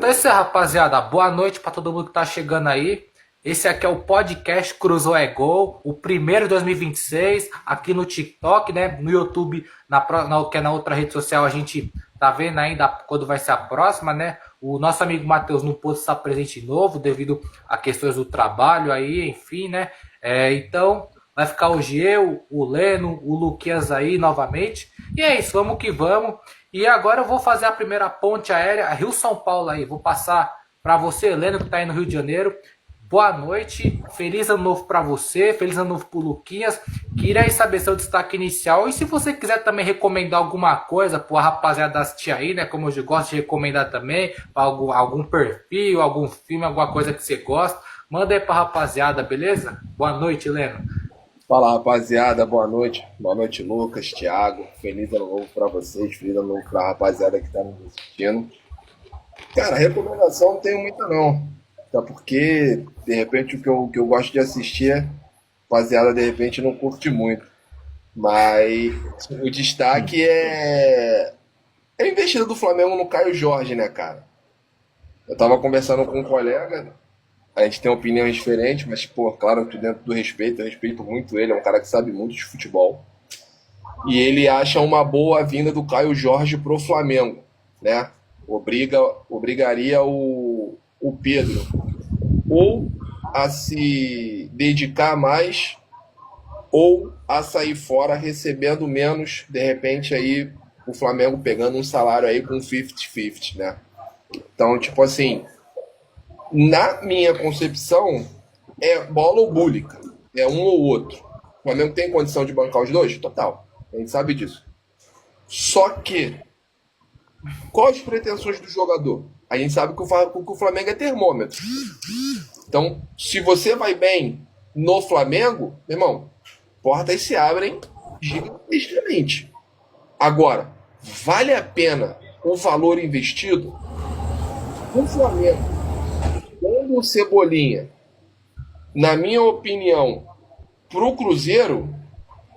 Então é isso aí, rapaziada. Boa noite para todo mundo que tá chegando aí. Esse aqui é o podcast Cruzou é Gol, o primeiro de 2026, aqui no TikTok, né? No YouTube, que é na outra rede social, a gente tá vendo ainda quando vai ser a próxima, né? O nosso amigo Matheus não pôde estar presente de novo devido a questões do trabalho aí, enfim, né? Então, vai ficar hoje eu, o Leno, o Luquinhas aí novamente. E é isso, vamos que vamos. E agora eu vou fazer a primeira ponte aérea, Rio-São Paulo aí. Vou passar para você, Leno, que tá aí no Rio de Janeiro. Boa noite, feliz ano novo para você, feliz ano novo pro Luquinhas. Queria saber seu destaque inicial e se você quiser também recomendar alguma coisa pra rapaziada assistir aí, né? Como eu gosto de recomendar também, pra algum perfil, algum filme, alguma coisa que você gosta, manda aí pra rapaziada, beleza? Boa noite, Leno. Fala, rapaziada, boa noite. Boa noite, Lucas, Thiago. Feliz ano novo pra vocês, feliz ano novo pra rapaziada que tá nos assistindo. Cara, recomendação não tenho muita não. Até porque, de repente, o que eu gosto de assistir, rapaziada, de repente, não curte muito. Mas o destaque é a investida do Flamengo no Caio Jorge, né, cara? Eu tava conversando com um colega, a gente tem opiniões diferentes, mas, pô, claro que dentro do respeito, eu respeito muito ele, é um cara que sabe muito de futebol. E ele acha uma boa a vinda do Caio Jorge pro Flamengo, né? Obrigaria o Pedro ou a se dedicar mais ou a sair fora recebendo menos, de repente aí o Flamengo pegando um salário aí com 50-50, né? Então, tipo assim, na minha concepção, é bola ou búlica. É um ou outro. O Flamengo tem condição de bancar os dois? Total. A gente sabe disso. Só que, quais as pretensões do jogador? A gente sabe que o Flamengo é termômetro. Então, se você vai bem no Flamengo, meu irmão, portas se abrem gigantescamente. Agora, vale a pena o valor investido? O Flamengo, dando o Cebolinha, na minha opinião, pro Cruzeiro,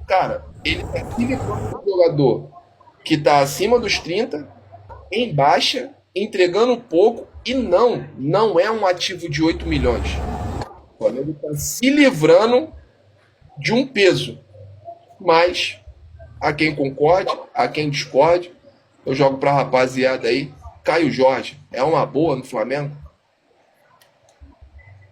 cara, ele é aquele jogador que tá acima dos 30, em baixa, entregando pouco e não é um ativo de 8 milhões. O Flamengo está se livrando de um peso. Mas, a quem concorde, a quem discorde, eu jogo pra rapaziada aí. Caio Jorge, é uma boa no Flamengo?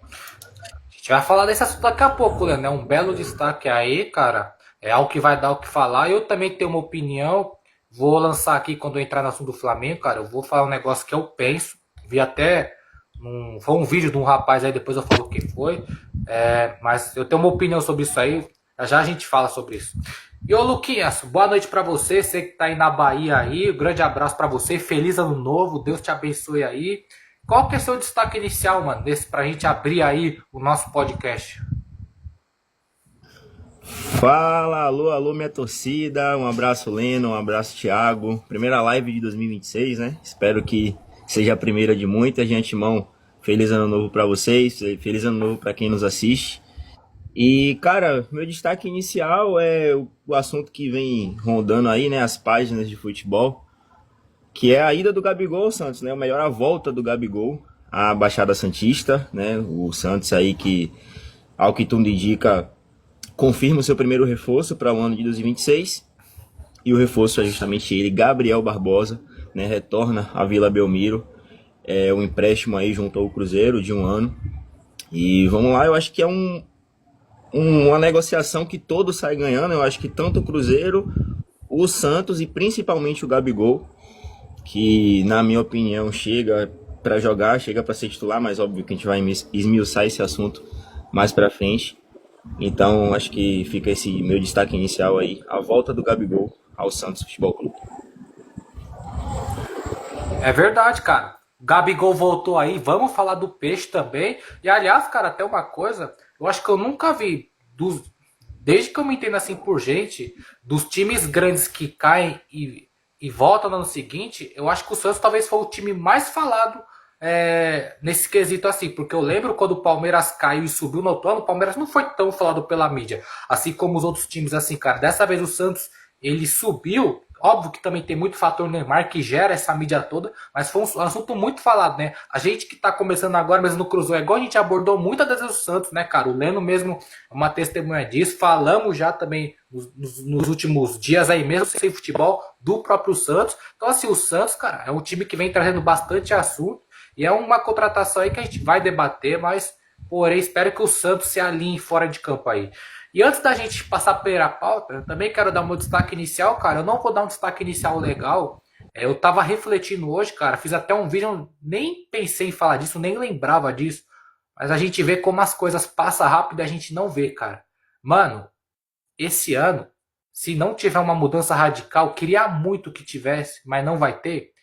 A gente vai falar desse assunto daqui a pouco, Leno. É um belo destaque aí, cara. É algo que vai dar o que falar. Eu também tenho uma opinião. Vou lançar aqui quando eu entrar no assunto do Flamengo, cara. Eu vou falar um negócio que eu penso. Vi até. Foi um vídeo de um rapaz aí, depois eu falo o que foi. Mas eu tenho uma opinião sobre isso aí. Já a gente fala sobre isso. E ô Luquinhas, boa noite pra você. Você que tá aí na Bahia aí. Um grande abraço pra você. Feliz ano novo. Deus te abençoe aí. Qual que é o seu destaque inicial, mano, pra gente abrir aí o nosso podcast? Fala, alô, alô, minha torcida. Um abraço, Leno, um abraço, Thiago. Primeira live de 2026, né? Espero que seja a primeira de muitas. De antemão, feliz ano novo pra vocês, feliz ano novo pra quem nos assiste. E, cara, meu destaque inicial é o assunto que vem rondando aí, né? As páginas de futebol, que é a ida do Gabigol ao Santos, né? Ou melhor, a volta do Gabigol à Baixada Santista, né? O Santos aí que, ao que tudo indica, confirma o seu primeiro reforço para o ano de 2026. E o reforço é justamente ele, Gabriel Barbosa, né? Retorna à Vila Belmiro. É um empréstimo aí junto ao Cruzeiro de 1 ano. E vamos lá, eu acho que é uma negociação que todos saem ganhando. Eu acho que tanto o Cruzeiro, o Santos e principalmente o Gabigol, que na minha opinião chega para jogar, chega para ser titular, mas óbvio que a gente vai esmiuçar esse assunto mais para frente. Então acho que fica esse meu destaque inicial aí, a volta do Gabigol ao Santos Futebol Clube. É verdade, cara. O Gabigol voltou aí. Vamos falar do Peixe também. E aliás, cara, até uma coisa. Eu acho que eu nunca vi, desde que eu me entendo assim por gente, dos times grandes que caem e voltam no ano seguinte, eu acho que o Santos talvez foi o time mais falado nesse quesito assim, porque eu lembro quando o Palmeiras caiu e subiu no outro ano, o Palmeiras não foi tão falado pela mídia, assim como os outros times assim, cara. Dessa vez o Santos, ele subiu, Óbvio que também tem muito fator Neymar que gera essa mídia toda, mas foi um assunto muito falado, né? A gente que tá começando agora, mesmo no Cruzeiro, é igual a gente abordou muitas vezes o Santos, né, cara? O Leno mesmo é uma testemunha disso. Falamos já também nos últimos dias aí mesmo, sem futebol, do próprio Santos. Então, assim, o Santos, cara, é um time que vem trazendo bastante assunto e é uma contratação aí que a gente vai debater, mas, porém, espero que o Santos se alinhe fora de campo aí. E antes da gente passar a primeira pauta, eu também quero dar um destaque inicial, cara. Eu não vou dar um destaque inicial legal. Eu tava refletindo hoje, cara. Fiz até um vídeo, nem pensei em falar disso, nem lembrava disso. Mas a gente vê como as coisas passam rápido e a gente não vê, cara. Mano, esse ano, se não tiver uma mudança radical, queria muito que tivesse, mas não vai ter.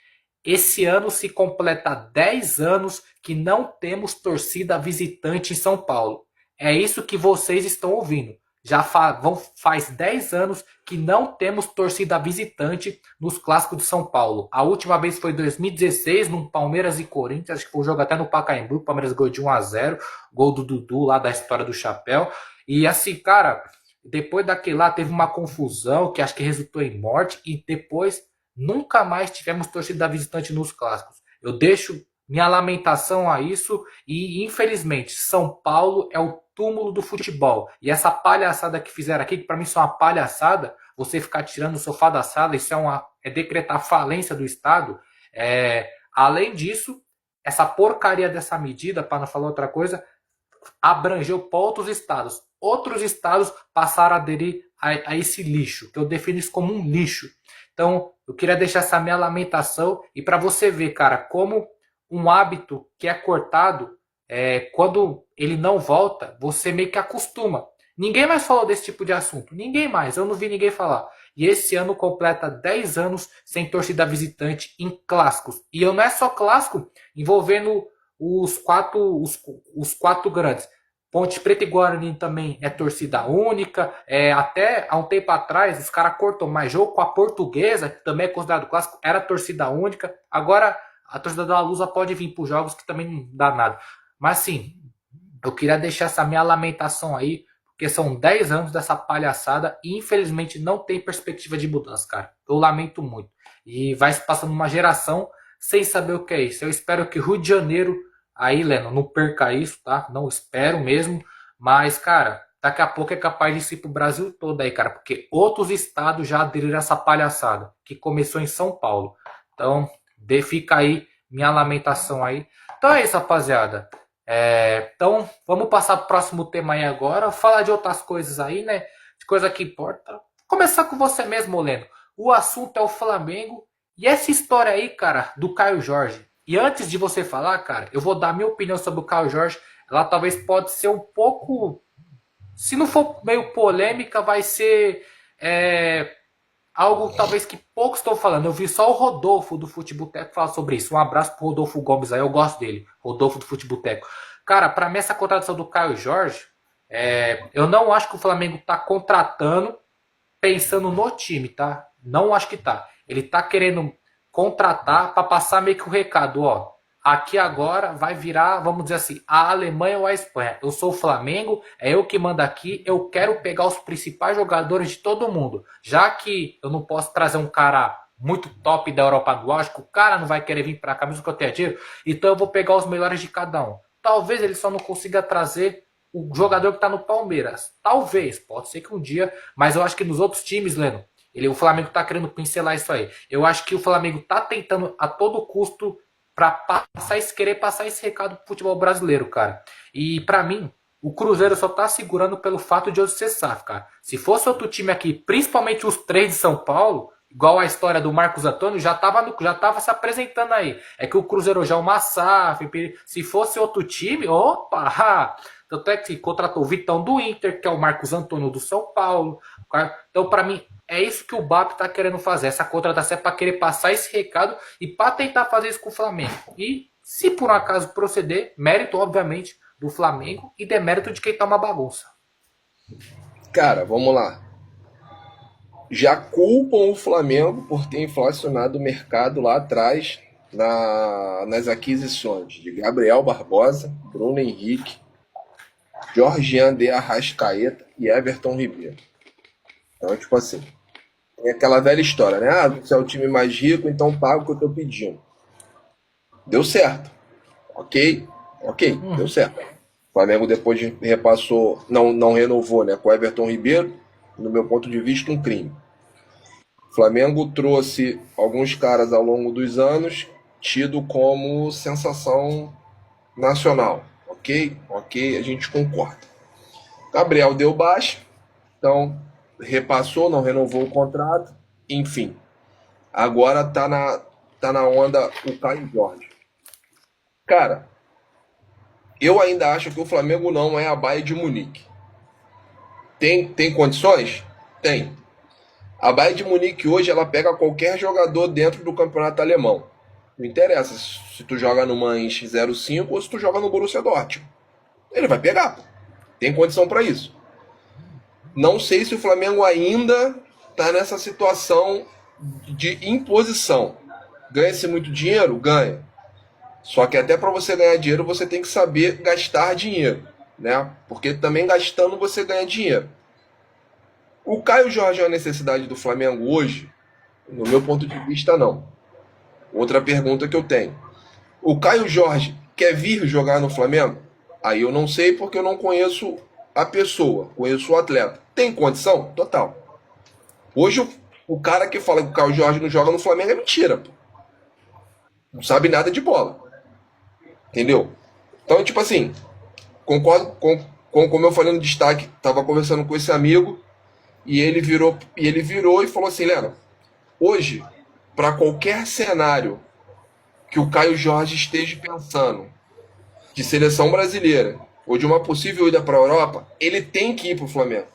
Esse ano se completa 10 anos que não temos torcida visitante em São Paulo. É isso que vocês estão ouvindo. Já faz 10 anos que não temos torcida visitante nos clássicos de São Paulo. A última vez foi em 2016, no Palmeiras e Corinthians. Acho que foi um jogo até no Pacaembu. O Palmeiras ganhou de 1-0. Gol do Dudu lá da história do chapéu. E assim, cara, depois daquele lá teve uma confusão que acho que resultou em morte. E depois nunca mais tivemos torcida visitante nos clássicos. Eu deixo minha lamentação a isso e, infelizmente, São Paulo é o túmulo do futebol. E essa palhaçada que fizeram aqui, que para mim isso é uma palhaçada, você ficar tirando o sofá da sala, isso é decretar falência do Estado. Além disso, essa porcaria dessa medida, para não falar outra coisa, abrangeu para outros estados. Outros estados passaram a aderir a esse lixo, que eu defino isso como um lixo. Então, eu queria deixar essa minha lamentação e para você ver, cara, como um hábito que é cortado, quando ele não volta, você meio que acostuma. Ninguém mais falou desse tipo de assunto. Ninguém mais. Eu não vi ninguém falar. E esse ano completa 10 anos sem torcida visitante em clássicos. E não é só clássico envolvendo os quatro grandes. Ponte Preta e Guarani também é torcida única. Até há um tempo atrás, os caras cortam mais jogo com a Portuguesa, que também é considerado clássico, era torcida única. Agora a torcida da Lusa pode vir para os jogos que também não dá nada. Mas sim, eu queria deixar essa minha lamentação aí, porque são 10 anos dessa palhaçada e infelizmente não tem perspectiva de mudança, cara. Eu lamento muito. E vai se passando uma geração sem saber o que é isso. Eu espero que o Rio de Janeiro, aí, Leno, não perca isso, tá? Não espero mesmo. Mas, cara, daqui a pouco é capaz de ir pro Brasil todo aí, cara. Porque outros estados já aderiram a essa palhaçada, que começou em São Paulo. Então, fica aí minha lamentação aí. Então é isso, rapaziada. Então, vamos passar pro próximo tema aí agora. Falar de outras coisas aí, né? De coisa que importa. Vou começar com você mesmo, Leno. O assunto é o Flamengo. E essa história aí, cara, do Caio Jorge. E antes de você falar, cara, eu vou dar minha opinião sobre o Caio Jorge. Ela talvez pode ser um pouco... Se não for meio polêmica, vai ser... algo talvez que poucos estão falando. Eu vi só o Rodolfo do Futeboteco falar sobre isso. Um abraço pro Rodolfo Gomes aí, eu gosto dele. Rodolfo do Futeboteco. Cara, pra mim essa contratação do Caio Jorge, eu não acho que o Flamengo tá contratando pensando no time, tá? Não acho que tá. Ele tá querendo contratar pra passar meio que o recado, ó. Aqui agora vai virar, vamos dizer assim, a Alemanha ou a Espanha. Eu sou o Flamengo, é eu que mando aqui, eu quero pegar os principais jogadores de todo mundo. Já que eu não posso trazer um cara muito top da Europa do Leste, o cara não vai querer vir pra cá mesmo que eu tenha dinheiro, então eu vou pegar os melhores de cada um. Talvez ele só não consiga trazer o jogador que tá no Palmeiras. Talvez, pode ser que um dia, mas eu acho que nos outros times, Leno, o Flamengo tá querendo pincelar isso aí. Eu acho que o Flamengo tá tentando a todo custo para querer passar esse recado pro futebol brasileiro, cara. E para mim, o Cruzeiro só tá segurando pelo fato de hoje ser SAF, cara. Se fosse outro time aqui, principalmente os 3 de São Paulo, igual a história do Marcos Antônio, já tava se apresentando aí. É que o Cruzeiro já é uma SAF. Se fosse outro time, opa! Tanto é que contratou o Vitão do Inter, que é o Marcos Antônio do São Paulo. Então, para mim, é isso que o BAP tá querendo fazer. Essa contratação é para querer passar esse recado e para tentar fazer isso com o Flamengo. E, se por um acaso proceder, mérito, obviamente, do Flamengo e demérito de quem tá uma bagunça. Cara, vamos lá. Já culpam o Flamengo por ter inflacionado o mercado lá atrás nas aquisições de Gabriel Barbosa, Bruno Henrique, Georgian de Arrascaeta e Everton Ribeiro. Então, tipo assim, É aquela velha história, né? Ah, você é o time mais rico, então paga o que eu tô pedindo. Deu certo. Ok? Ok, deu certo. O Flamengo depois repassou, não renovou, né? Com o Everton Ribeiro, no meu ponto de vista, um crime. O Flamengo trouxe alguns caras ao longo dos anos, tido como sensação nacional. Ok? Ok, a gente concorda. Gabriel deu baixa, então repassou, não renovou o contrato, enfim. Agora tá na onda o Caio Jorge. Cara, eu ainda acho que o Flamengo não é a Bayern de Munique. Tem condições? Tem. A Bayern de Munique hoje ela pega qualquer jogador dentro do campeonato alemão. Não interessa se tu joga no Mainz 05 ou se tu joga no Borussia Dortmund. Ele vai pegar, pô. Tem condição para isso. Não sei se o Flamengo ainda tá nessa situação de imposição. Ganha-se muito dinheiro? Ganha. Só que até para você ganhar dinheiro, você tem que saber gastar dinheiro, né? Porque também gastando você ganha dinheiro. O Caio Jorge é uma necessidade do Flamengo hoje? No meu ponto de vista, não. Outra pergunta que eu tenho. O Caio Jorge quer vir jogar no Flamengo? Aí eu não sei porque eu não conheço a pessoa, conheço o atleta. Tem condição? Total. Hoje o cara que fala que o Caio Jorge não joga no Flamengo é mentira, pô. Não sabe nada de bola. Entendeu? Então, tipo assim, concordo com como eu falei no destaque, tava conversando com esse amigo e ele virou e falou assim, Leno, hoje, para qualquer cenário que o Caio Jorge esteja pensando de seleção brasileira ou de uma possível ida para a Europa, ele tem que ir para o Flamengo.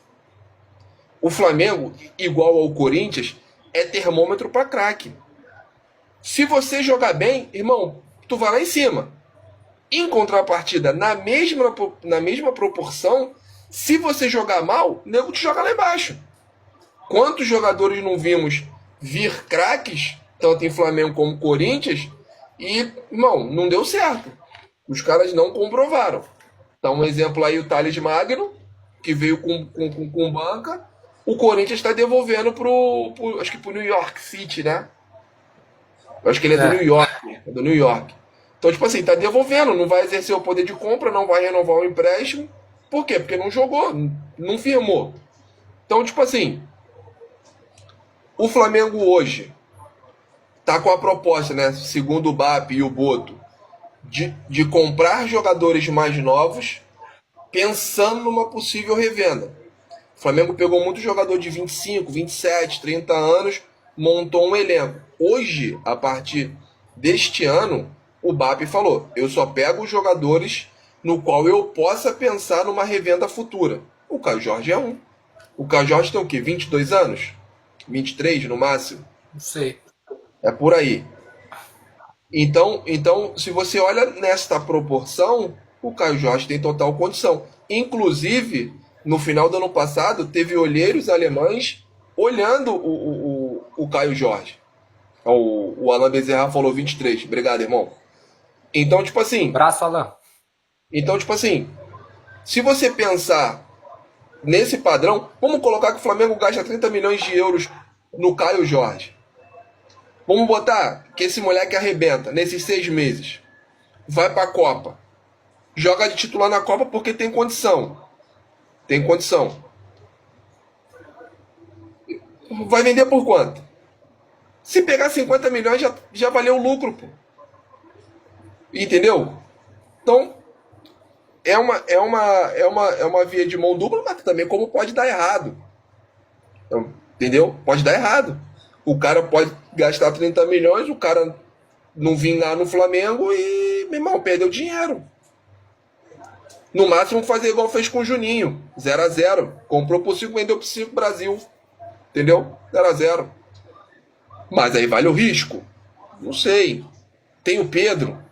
O Flamengo, igual ao Corinthians, é termômetro para craque. Se você jogar bem, irmão, tu vai lá em cima. Em contrapartida, na mesma proporção, se você jogar mal, o nego te joga lá embaixo. Quantos jogadores não vimos vir craques, tanto em Flamengo como Corinthians, e, irmão, não deu certo. Os caras não comprovaram. Tá um exemplo aí o Thales Magno, que veio com banca. O Corinthians está devolvendo acho que pro New York City, né? Eu acho que ele é do New York. É do New York. Então, tipo assim, tá devolvendo, não vai exercer o poder de compra, não vai renovar o empréstimo. Por quê? Porque não jogou, não firmou. Então, tipo assim, o Flamengo hoje tá com a proposta, né, segundo o BAP e o Boto, de comprar jogadores mais novos, pensando numa possível revenda. O Flamengo pegou muito jogador de 25, 27, 30 anos, montou um elenco. Hoje, a partir deste ano, o BAP falou, eu só pego os jogadores no qual eu possa pensar numa revenda futura. O Caio Jorge é um. O Caio Jorge tem o quê? 22 anos? 23 no máximo? Não sei. É por aí. Então, se você olha nesta proporção, o Caio Jorge tem total condição. Inclusive, no final do ano passado, teve olheiros alemães olhando o Caio Jorge. O Alain Bezerra falou 23. Obrigado, irmão. Então, tipo assim, Braço, Alan. se você pensar nesse padrão, vamos colocar que o Flamengo gasta 30 milhões de euros no Caio Jorge. Vamos botar que esse moleque arrebenta nesses 6 meses. Vai pra Copa. Joga de titular na Copa porque tem condição. Tem condição. Vai vender por quanto? Se pegar 50 milhões já valeu o lucro, pô. Entendeu? Então, é uma via de mão dupla, mas também como pode dar errado. Então, entendeu? Pode dar errado. O cara pode gastar 30 milhões, o cara não vingar no Flamengo e, meu irmão, perdeu dinheiro. No máximo fazer igual fez com o Juninho, 0-0. Comprou por 5, vendeu por 5 Brasil. Entendeu? 0-0. Mas aí vale o risco? Não sei. Tem o Pedro,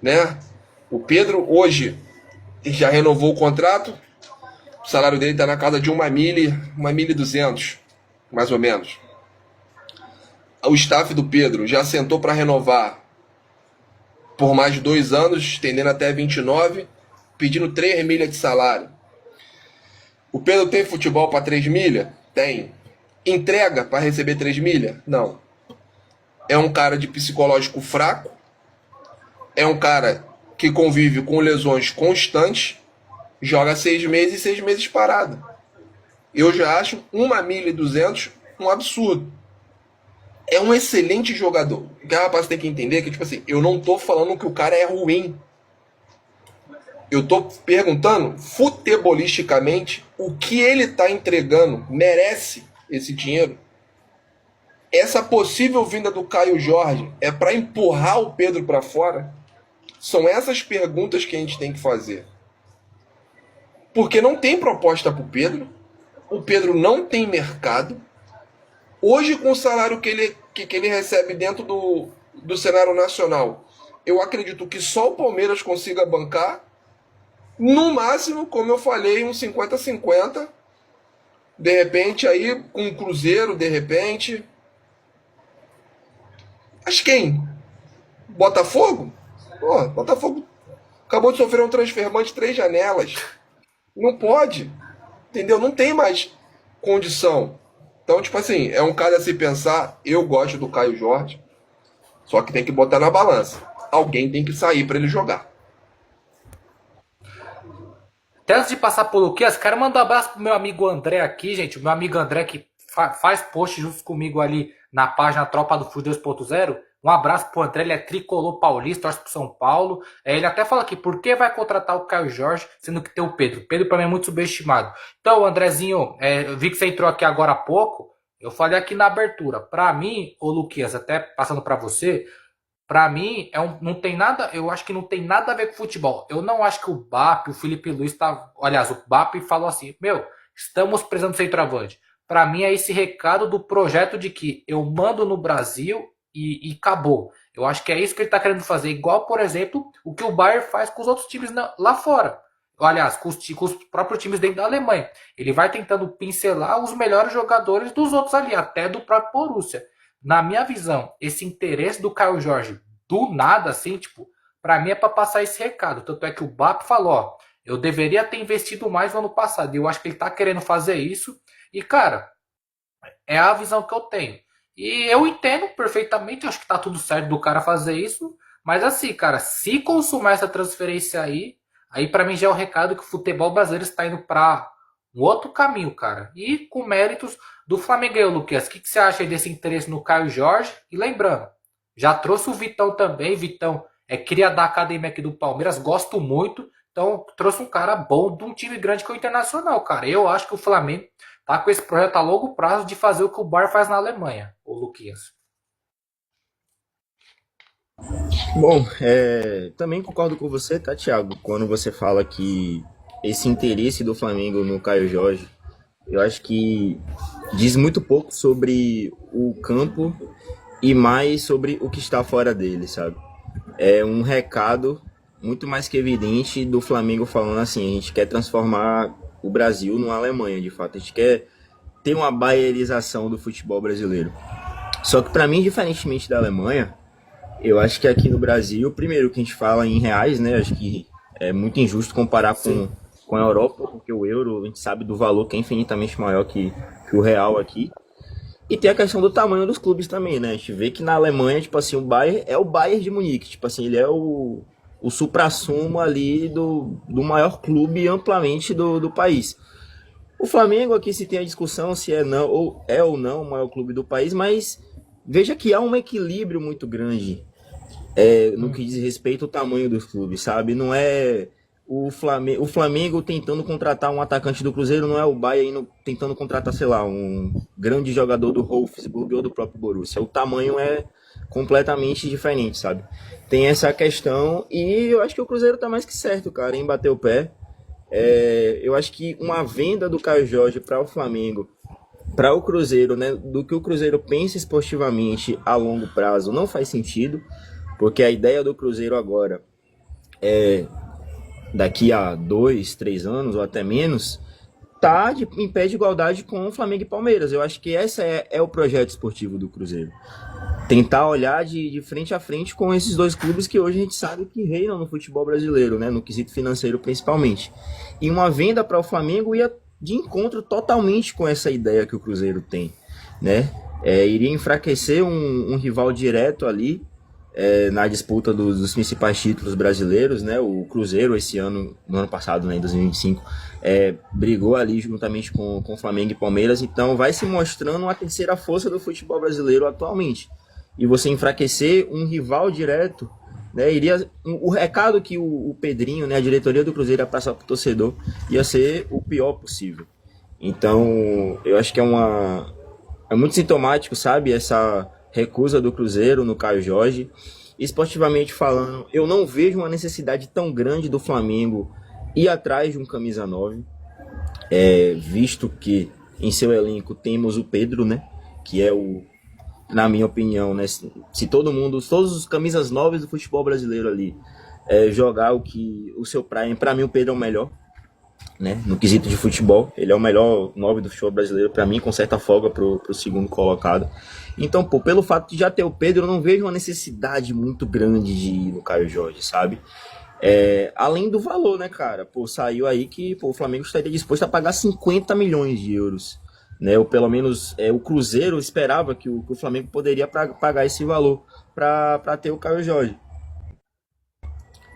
né? O Pedro hoje já renovou o contrato. O salário dele está na casa de 1.200, mais ou menos. O staff do Pedro já sentou para renovar por mais de 2 anos, estendendo até 29, pedindo 3 milhas de salário. O Pedro tem futebol para 3 milhas? Tem. Entrega para receber 3 milhas? Não. É um cara de psicológico fraco, é um cara que convive com lesões constantes, joga 6 meses e 6 meses parado. Eu já acho 1.200.000 um absurdo. É um excelente jogador. O que a rapaz tem que entender é que, tipo assim, eu não tô falando que o cara é ruim. Eu tô perguntando, futebolisticamente, o que ele tá entregando merece esse dinheiro? Essa possível vinda do Caio Jorge é para empurrar o Pedro para fora? São essas perguntas que a gente tem que fazer. Porque não tem proposta para o Pedro não tem mercado. Hoje, com o salário que ele recebe dentro do cenário nacional, eu acredito que só o Palmeiras consiga bancar. No máximo, como eu falei, um 50-50. De repente, aí, um Cruzeiro, de repente. Mas quem? Botafogo? Pô, Botafogo acabou de sofrer um transfermante 3 janelas. Não pode. Entendeu? Não tem mais condição. Então, tipo assim, é um cara a se pensar. Eu gosto do Caio Jorge. Só que tem que botar na balança. Alguém tem que sair para ele jogar. Até antes de passar pro Luquinhas, quero mandar um abraço pro meu amigo André aqui, gente. O meu amigo André que faz post junto comigo ali na página Tropa do Fute 2.0. Um abraço pro André, ele é tricolor paulista, torce pro São Paulo. Ele até fala aqui, por que vai contratar o Caio Jorge, sendo que tem o Pedro? O Pedro pra mim é muito subestimado. Então, Andrezinho, eu vi que você entrou aqui agora há pouco. Eu falei aqui na abertura. Pra mim, ô Luquinhas, até passando pra você, pra mim, não tem nada, eu acho que não tem nada a ver com futebol. Eu não acho que o BAP, o Felipe Luiz tá, aliás, o BAP falou assim, estamos precisando de centroavante. Pra mim é esse recado do projeto de que eu mando no Brasil e acabou. Eu acho que é isso que ele tá querendo fazer, igual, por exemplo, o que o Bayern faz com os outros times lá fora. Aliás, com os próprios times dentro da Alemanha. Ele vai tentando pincelar os melhores jogadores dos outros ali, até do próprio Borussia. Na minha visão, esse interesse do Caio Jorge, do nada, assim, tipo, pra mim é pra passar esse recado. Tanto é que o BAP falou, ó, eu deveria ter investido mais no ano passado. E eu acho que ele tá querendo fazer isso. E, cara, é a visão que eu tenho. E eu entendo perfeitamente, acho que tá tudo certo do cara fazer isso. Mas assim, cara, se consumar essa transferência aí pra mim já é o recado que o futebol brasileiro está indo pra um outro caminho, cara. E com méritos do Flamengo aí, Luquinhas. O que você acha aí desse interesse no Caio Jorge? E lembrando, já trouxe o Vitão também. Vitão é cria da academia aqui do Palmeiras, gosto muito. Então trouxe um cara bom de um time grande que é o Internacional, cara. Eu acho que o Flamengo tá com esse projeto a longo prazo de fazer o que o Bayern faz na Alemanha, o Luquinhas. Bom, também concordo com você, tá, Thiago? Quando você fala que esse interesse do Flamengo no Caio Jorge, eu acho que diz muito pouco sobre o campo e mais sobre o que está fora dele, sabe? É um recado muito mais que evidente do Flamengo falando assim, a gente quer transformar o Brasil numa Alemanha, de fato. A gente quer ter uma baierização do futebol brasileiro. Só que para mim, diferentemente da Alemanha, eu acho que aqui no Brasil, primeiro que a gente fala em reais, né? Acho que é muito injusto comparar com a Europa, porque o euro, a gente sabe do valor que é infinitamente maior que o real aqui. E tem a questão do tamanho dos clubes também, né? A gente vê que na Alemanha, tipo assim, o Bayern é o Bayern de Munique. Tipo assim, ele é o suprassumo ali do maior clube amplamente do país. O Flamengo aqui se tem a discussão se é ou não o maior clube do país, mas veja que há um equilíbrio muito grande no que diz respeito ao tamanho dos clubes, sabe? Não é o Flamengo tentando contratar um atacante do Cruzeiro, não é o Bayern tentando contratar, sei lá, um grande jogador do Wolfsburg ou do próprio Borussia. O tamanho é completamente diferente, sabe? Tem essa questão e eu acho que o Cruzeiro tá mais que certo, cara, em bater o pé. Eu acho que uma venda do Caio Jorge para o Flamengo, para o Cruzeiro, né, do que o Cruzeiro pensa esportivamente a longo prazo, não faz sentido, porque a ideia do Cruzeiro agora é, daqui a 2, 3 anos ou até menos, tá em pé de igualdade com o Flamengo e Palmeiras. Eu acho que esse é o projeto esportivo do Cruzeiro. Tentar olhar de frente a frente com esses dois clubes que hoje a gente sabe que reinam no futebol brasileiro, né, no quesito financeiro principalmente. E uma venda para o Flamengo ia de encontro totalmente com essa ideia que o Cruzeiro tem. né? Iria enfraquecer um rival direto ali, na disputa dos principais títulos brasileiros, né? O Cruzeiro esse ano, no ano passado, né, em 2025, brigou ali juntamente com Flamengo e Palmeiras, então vai se mostrando uma terceira força do futebol brasileiro atualmente. E você enfraquecer um rival direto, né, iria o recado que o Pedrinho, né, a diretoria do Cruzeiro ia passar para o torcedor, ia ser o pior possível. Então, eu acho que é muito sintomático, sabe, essa recusa do Cruzeiro no Caio Jorge. Esportivamente falando, eu não vejo uma necessidade tão grande do Flamengo ir atrás de um camisa 9, visto que em seu elenco temos o Pedro, né, que é na minha opinião, né, se todos os camisas 9 do futebol brasileiro ali jogar o seu prime, para mim o Pedro é o melhor, né, no quesito de futebol, ele é o melhor 9 do futebol brasileiro, para mim, com certa folga pro segundo colocado. Então, pô, pelo fato de já ter o Pedro, eu não vejo uma necessidade muito grande de ir no Caio Jorge, sabe? Além do valor, né, cara? Pô, saiu aí que o Flamengo estaria disposto a pagar 50 milhões de euros, né? Ou pelo menos o Cruzeiro esperava que o Flamengo poderia pagar esse valor para ter o Caio Jorge.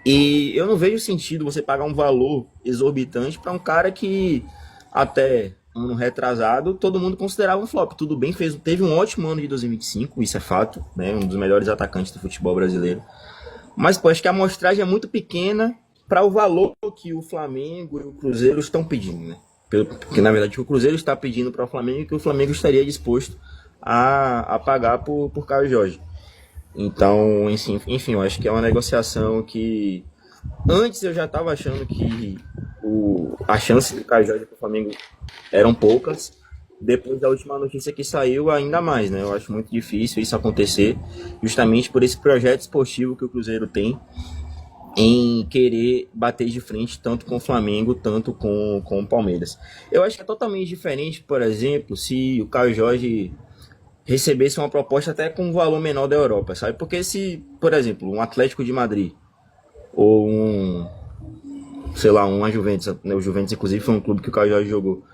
E eu não vejo sentido você pagar um valor exorbitante para um cara que até ano retrasado todo mundo considerava um flop. Tudo bem, teve um ótimo ano de 2025, isso é fato, né? Um dos melhores atacantes do futebol brasileiro. Mas pô, acho que a amostragem é muito pequena para o valor que o Flamengo e o Cruzeiro estão pedindo, né? Porque na verdade o Cruzeiro está pedindo para o Flamengo e que o Flamengo estaria disposto a pagar por Caio Jorge. Então, enfim, eu acho que é uma negociação que antes eu já estava achando que a chance do Caio Jorge para o Flamengo eram poucas. Depois da última notícia que saiu, ainda mais, né? Eu acho muito difícil isso acontecer, justamente por esse projeto esportivo que o Cruzeiro tem em querer bater de frente tanto com o Flamengo, tanto com o Palmeiras. Eu acho que é totalmente diferente, por exemplo, se o Caio Jorge recebesse uma proposta até com um valor menor da Europa, sabe? Porque se, por exemplo, um Atlético de Madrid ou uma Juventus, né? O Juventus inclusive foi um clube que o Caio Jorge jogou,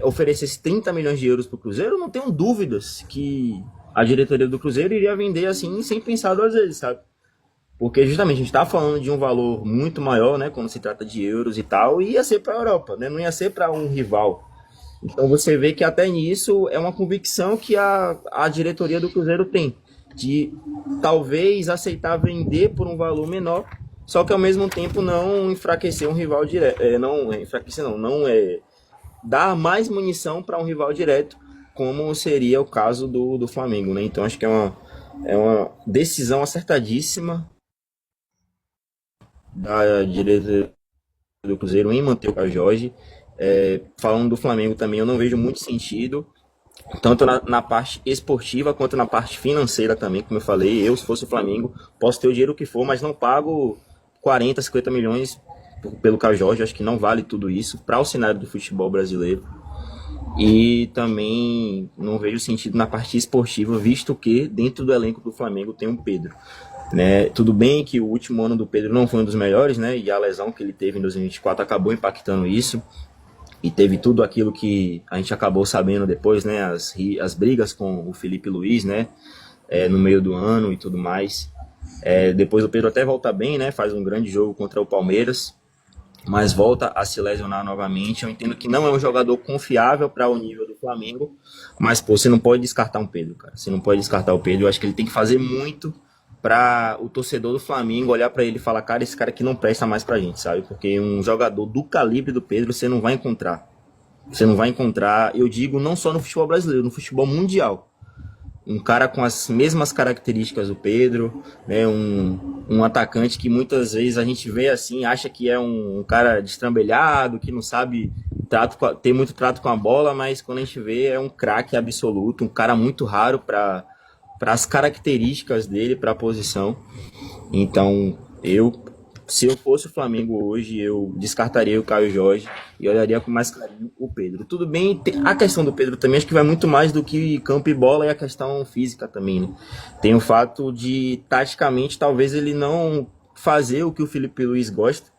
oferecesse 30 milhões de euros para o Cruzeiro, não tenho dúvidas que a diretoria do Cruzeiro iria vender assim, sem pensar duas vezes, sabe? Porque justamente a gente está falando de um valor muito maior, né, quando se trata de euros e tal, e ia ser para a Europa, né? Não ia ser para um rival. Então você vê que até nisso é uma convicção que a diretoria do Cruzeiro tem, de talvez aceitar vender por um valor menor, só que ao mesmo tempo não enfraquecer um rival direto, não dar mais munição para um rival direto, como seria o caso do Flamengo, né? Então acho que é uma decisão acertadíssima da diretoria do Cruzeiro em manter o Caio Jorge. Falando do Flamengo também, eu não vejo muito sentido, tanto na parte esportiva quanto na parte financeira também, como eu falei. Eu, se fosse o Flamengo, posso ter o dinheiro que for, mas não pago 40, 50 milhões pelo Caio Jorge. Acho que não vale tudo isso para o cenário do futebol brasileiro. E também não vejo sentido na parte esportiva, visto que dentro do elenco do Flamengo tem um Pedro, né? Tudo bem que o último ano do Pedro não foi um dos melhores, né? E a lesão que ele teve em 2024 acabou impactando isso. E teve tudo aquilo que a gente acabou sabendo depois, né? As brigas com o Felipe Luiz, né? No meio do ano e tudo mais. Depois o Pedro até volta bem, né? Faz um grande jogo contra o Palmeiras, mas volta a se lesionar novamente. Eu entendo que não é um jogador confiável para o nível do Flamengo, mas pô, você não pode descartar um Pedro, cara. Você não pode descartar o Pedro. Eu acho que ele tem que fazer muito para o torcedor do Flamengo olhar para ele e falar, cara, esse cara aqui não presta mais pra gente, sabe? Porque um jogador do calibre do Pedro você não vai encontrar. Você não vai encontrar, eu digo, não só no futebol brasileiro, no futebol mundial. Um cara com as mesmas características do Pedro, né? Um atacante que muitas vezes a gente vê assim, acha que é um cara destrambelhado, que não sabe ter muito trato com a bola, mas quando a gente vê é um craque absoluto, um cara muito raro para as características dele, para a posição. Então, se eu fosse o Flamengo hoje, eu descartaria o Caio Jorge e olharia com mais carinho o Pedro. Tudo bem, a questão do Pedro também acho que vai muito mais do que campo e bola, e a questão física também, né? Tem o fato de, taticamente, talvez ele não fazer o que o Felipe Luiz gosta,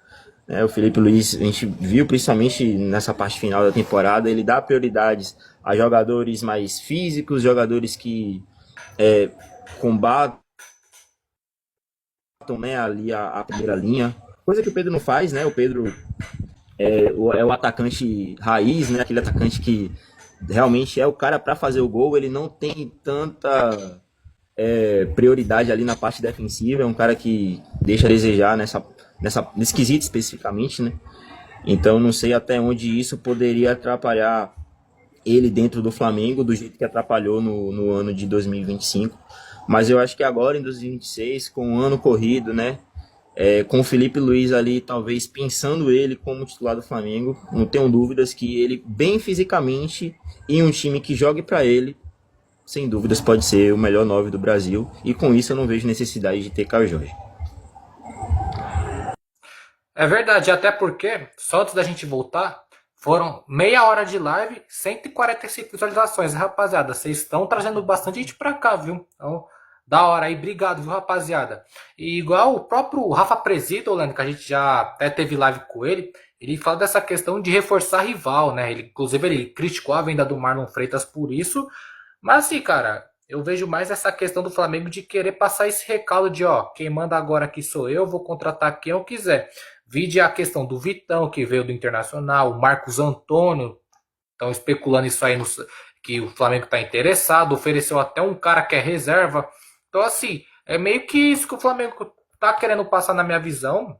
né? O Felipe Luiz, a gente viu principalmente nessa parte final da temporada, ele dá prioridades a jogadores mais físicos, jogadores que combatam, né, ali a primeira linha. Coisa que o Pedro não faz, né? O Pedro é o atacante raiz, né? Aquele atacante que realmente é o cara para fazer o gol. Ele não tem tanta prioridade ali na parte defensiva. É um cara que deixa a desejar nesse quesito especificamente, né? Então não sei até onde isso poderia atrapalhar ele dentro do Flamengo do jeito que atrapalhou no ano de 2025. Mas eu acho que agora em 2026, com o ano corrido, né? Com o Felipe Luiz ali, talvez pensando ele como titular do Flamengo, não tenho dúvidas que ele, bem fisicamente, em um time que jogue para ele, sem dúvidas pode ser o melhor 9 do Brasil. E com isso eu não vejo necessidade de ter Caio Jorge. É verdade, até porque, só antes da gente voltar, foram meia hora de live, 145 visualizações. Rapaziada, vocês estão trazendo bastante gente pra cá, viu? Então, da hora aí, obrigado, viu, rapaziada? E igual o próprio Rafa Presito, Leandro, que a gente já até teve live com ele fala dessa questão de reforçar rival, né? Inclusive, ele criticou a venda do Marlon Freitas por isso. Mas assim, cara, eu vejo mais essa questão do Flamengo de querer passar esse recado de, ó, quem manda agora aqui sou eu, vou contratar quem eu quiser. Vide a questão do Vitão, que veio do Internacional, o Marcos Antônio, estão especulando isso aí, que o Flamengo está interessado, ofereceu até um cara que é reserva. Então, assim, é meio que isso que o Flamengo tá querendo passar na minha visão,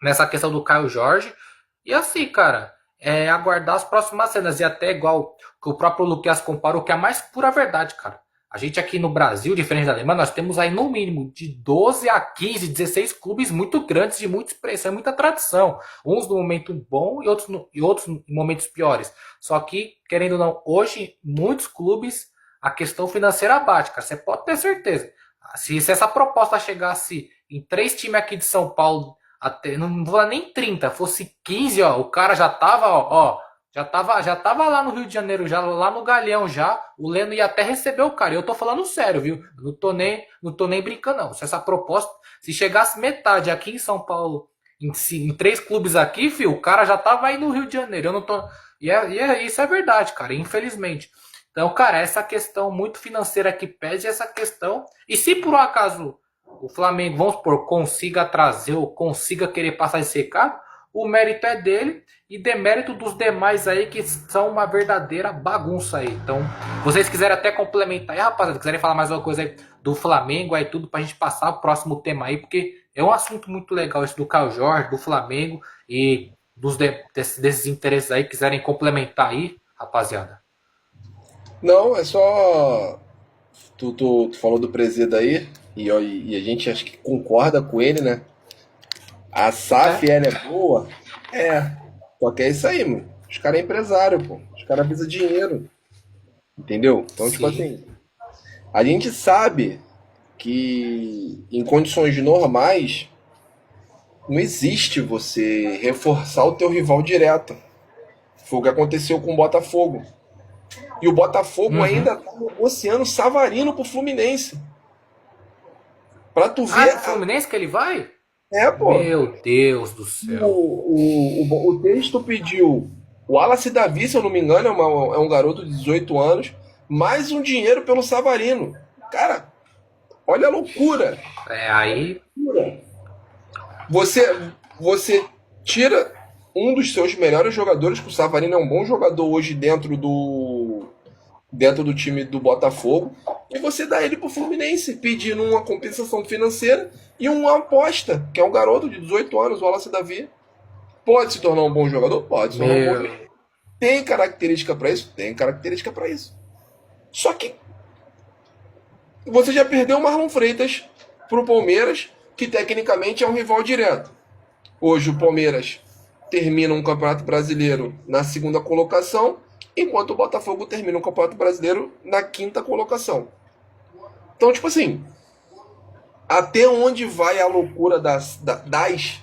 nessa questão do Caio Jorge. E assim, cara, aguardar as próximas cenas. E até igual que o próprio Luquinhas comparou, que é a mais pura verdade, cara. A gente aqui no Brasil, diferente da Alemanha, nós temos aí no mínimo de 12 a 15, 16 clubes muito grandes, de muita expressão e muita tradição. Uns no momento bom e outros em momentos piores. Só que, querendo ou não, hoje, muitos clubes, a questão financeira bate, cara. Você pode ter certeza. Se essa proposta chegasse em 3 times aqui de São Paulo, até, não vou nem 30, fosse 15, ó, o cara já tava, já tava lá no Rio de Janeiro, já lá no Galeão já, o Leno ia até receber o cara. Eu tô falando sério, viu? Não tô nem brincando não. Se essa proposta, se chegasse metade aqui em São Paulo, em 3 clubes aqui, filho, o cara já tava aí no Rio de Janeiro. Eu não tô isso é verdade, cara, infelizmente. Então, cara, essa questão muito financeira que pede essa questão. E se por um acaso o Flamengo, vamos supor, consiga trazer ou consiga querer passar esse recado, o mérito é dele e demérito dos demais aí que são uma verdadeira bagunça aí. Então, vocês quiserem até complementar aí, rapaziada, quiserem falar mais alguma coisa aí do Flamengo, aí tudo pra gente passar o próximo tema aí, porque é um assunto muito legal esse do Caio Jorge, do Flamengo e desses interesses aí, quiserem complementar aí, rapaziada. Não, é só. Tu falou do presídio aí, e a gente acho que concorda com ele, né? A SAF, ela é boa? É. Só que é isso aí, mano. Os caras é empresário, pô. Os caras visam dinheiro. Entendeu? Então, tipo Sim. assim, a gente sabe que em condições normais não existe você reforçar o teu rival direto. Foi o que aconteceu com o Botafogo. E o Botafogo Uhum. ainda tá negociando Savarino pro Fluminense. Pra tu Ah, é ver. pro Fluminense que ele vai? Pô. Meu Deus do céu. O texto pediu o Wallace Davi, se eu não me engano, é um garoto de 18 anos, mais um dinheiro pelo Savarino. Cara, olha a loucura. Aí. Você tira um dos seus melhores jogadores, que o Savarino é um bom jogador hoje dentro do time do Botafogo, e você dá ele pro Fluminense, pedindo uma compensação financeira e uma aposta, que é um garoto de 18 anos, o Wallace Davi. Pode se tornar um bom jogador? Pode se tornar um bom Meu. jogador. Tem característica para isso? Tem característica para isso. Só que você já perdeu o Marlon Freitas pro Palmeiras, que tecnicamente é um rival direto. Hoje o Palmeiras termina um Campeonato Brasileiro na segunda colocação, enquanto o Botafogo termina o Campeonato Brasileiro na quinta colocação. Então, tipo assim, até onde vai a loucura das